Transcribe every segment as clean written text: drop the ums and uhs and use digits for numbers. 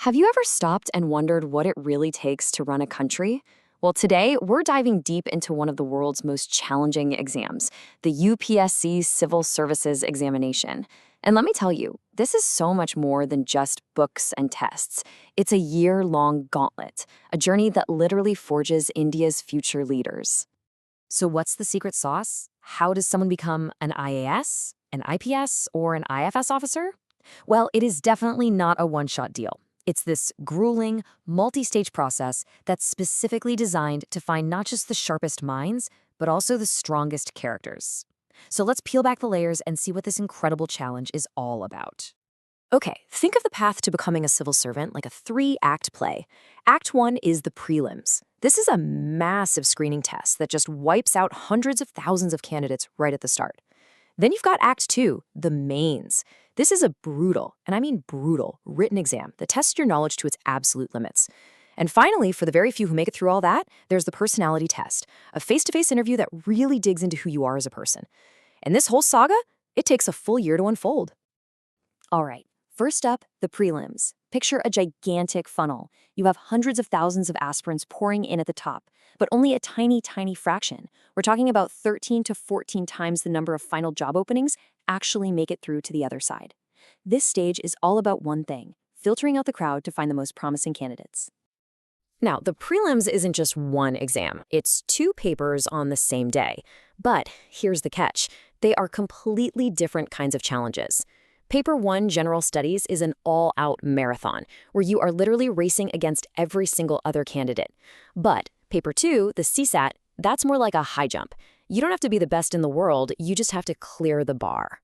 Have you ever stopped and wondered what it really takes to run a country? Well, today we're diving deep into one of the world's most challenging exams, the UPSC Civil Services Examination. And let me tell you, this is so much more than just books and tests. It's a year-long gauntlet, a journey that literally forges India's future leaders. So what's the secret sauce? How does someone become an IAS, an IPS, or an IFS officer? Well, it is definitely not a one-shot deal. It's this grueling, multi-stage process that's specifically designed to find not just the sharpest minds, but also the strongest characters. So let's peel back the layers and see what this incredible challenge is all about. Okay, think of the path to becoming a civil servant like a three-act play. Act 1 is the prelims. This is a massive screening test that just wipes out hundreds of thousands of candidates right at the start. Then you've got Act 2, the mains. This is a brutal, and I mean brutal, written exam that tests your knowledge to its absolute limits. And finally, for the very few who make it through all that, there's the personality test, a face-to-face interview that really digs into who you are as a person. And this whole saga, it takes a full year to unfold. All right, first up, the prelims. Picture a gigantic funnel. You have hundreds of thousands of aspirants pouring in at the top, but only a tiny, tiny fraction. We're talking about 13 to 14 times the number of final job openings actually make it through to the other side. This stage is all about one thing, filtering out the crowd to find the most promising candidates. Now, the prelims isn't just one exam. It's two papers on the same day. But here's the catch. They are completely different kinds of challenges. Paper 1, General Studies, is an all-out marathon, where you are literally racing against every single other candidate. But Paper 2, the CSAT, that's more like a high jump. You don't have to be the best in the world, you just have to clear the bar.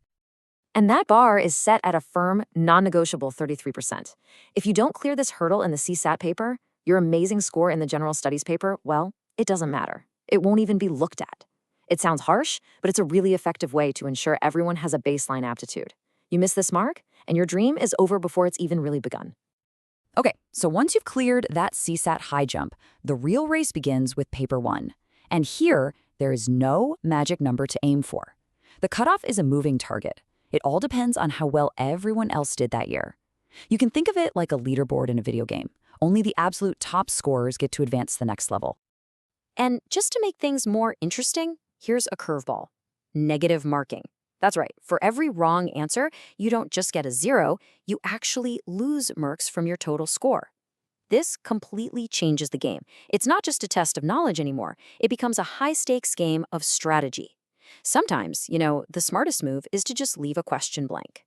And that bar is set at a firm, non-negotiable 33%. If you don't clear this hurdle in the CSAT paper, your amazing score in the General Studies paper, well, it doesn't matter. It won't even be looked at. It sounds harsh, but it's a really effective way to ensure everyone has a baseline aptitude. You miss this mark, and your dream is over before it's even really begun. Okay, so once you've cleared that CSAT high jump, the real race begins with Paper 1. And here, there is no magic number to aim for. The cutoff is a moving target. It all depends on how well everyone else did that year. You can think of it like a leaderboard in a video game. Only the absolute top scorers get to advance to the next level. And just to make things more interesting, here's a curveball: negative marking. That's right, for every wrong answer, you don't just get a 0, you actually lose marks from your total score. This completely changes the game. It's not just a test of knowledge anymore. It becomes a high-stakes game of strategy. Sometimes, the smartest move is to just leave a question blank.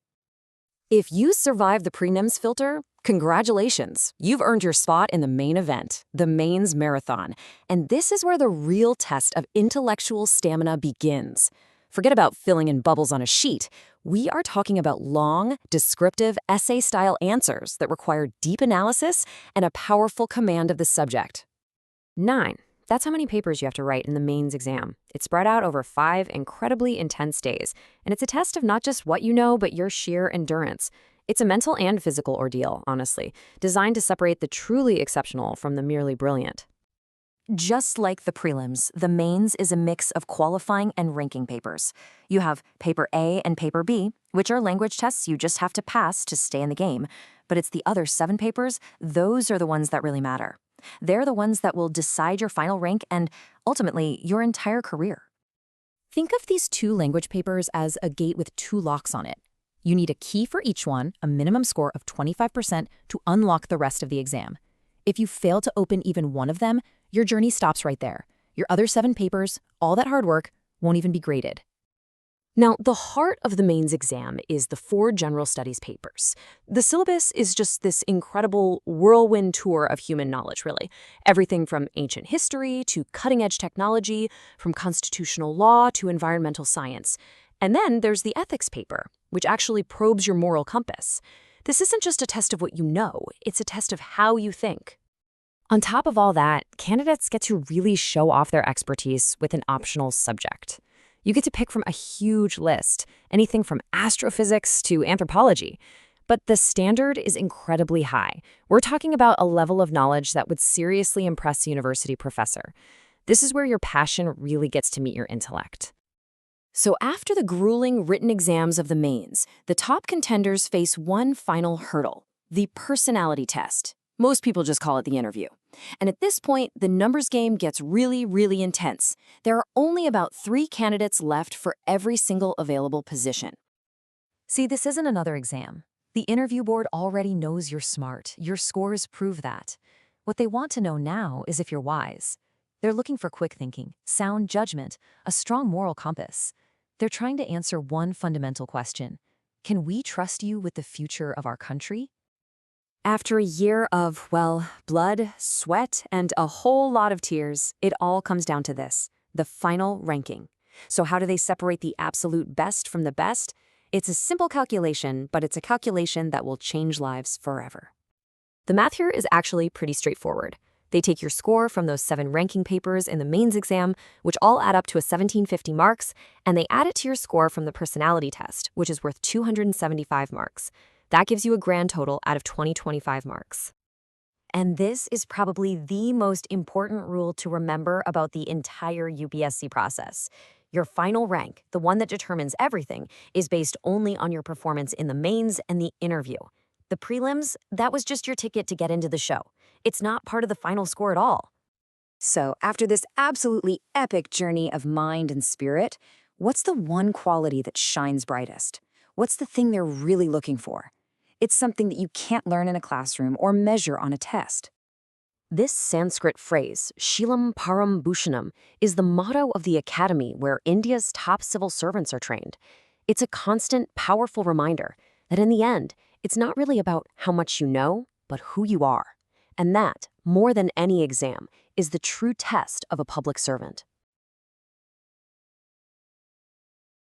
If you survive the prelims filter, congratulations. You've earned your spot in the main event, the Mains Marathon. And this is where the real test of intellectual stamina begins. Forget about filling in bubbles on a sheet. We are talking about long, descriptive, essay-style answers that require deep analysis and a powerful command of the subject. 9. That's how many papers you have to write in the mains exam. It's spread out over 5 incredibly intense days, and it's a test of not just what you know, but your sheer endurance. It's a mental and physical ordeal, honestly, designed to separate the truly exceptional from the merely brilliant. Just like the prelims, the mains is a mix of qualifying and ranking papers. You have Paper A and Paper B, which are language tests you just have to pass to stay in the game. But it's the other 7 papers, those are the ones that really matter. They're the ones that will decide your final rank and, ultimately, your entire career. Think of these 2 language papers as a gate with 2 locks on it. You need a key for each one, a minimum score of 25%, to unlock the rest of the exam. If you fail to open even one of them, your journey stops right there. Your other 7 papers, all that hard work, won't even be graded. Now, the heart of the mains exam is the 4 general studies papers. The syllabus is just this incredible whirlwind tour of human knowledge, really. Everything from ancient history to cutting-edge technology, from constitutional law to environmental science. And then there's the ethics paper, which actually probes your moral compass. This isn't just a test of what you know, it's a test of how you think. On top of all that, candidates get to really show off their expertise with an optional subject. You get to pick from a huge list, anything from astrophysics to anthropology. But the standard is incredibly high. We're talking about a level of knowledge that would seriously impress a university professor. This is where your passion really gets to meet your intellect. So after the grueling written exams of the mains, the top contenders face one final hurdle: The personality test. Most people just call it the interview. And at this point, the numbers game gets really, really intense. There are only about 3 candidates left for every single available position. See, this isn't another exam. The interview board already knows you're smart. Your scores prove that. What they want to know now is if you're wise. They're looking for quick thinking, sound judgment, a strong moral compass. They're trying to answer one fundamental question. Can we trust you with the future of our country? After a year of, well, blood, sweat, and a whole lot of tears, it all comes down to this, the final ranking. So how do they separate the absolute best from the best? It's a simple calculation, but it's a calculation that will change lives forever. The math here is actually pretty straightforward. They take your score from those 7 ranking papers in the mains exam, which all add up to 1,750 marks, and they add it to your score from the personality test, which is worth 275 marks. That gives you a grand total out of 2025 marks. And this is probably the most important rule to remember about the entire UPSC process. Your final rank, the one that determines everything, is based only on your performance in the mains and the interview. The prelims, that was just your ticket to get into the show. It's not part of the final score at all. So, after this absolutely epic journey of mind and spirit, what's the one quality that shines brightest? What's the thing they're really looking for? It's something that you can't learn in a classroom or measure on a test. This Sanskrit phrase, Shilam Param Bhushanam, is the motto of the academy where India's top civil servants are trained. It's a constant, powerful reminder that in the end, it's not really about how much you know, but who you are. And that, more than any exam, is the true test of a public servant.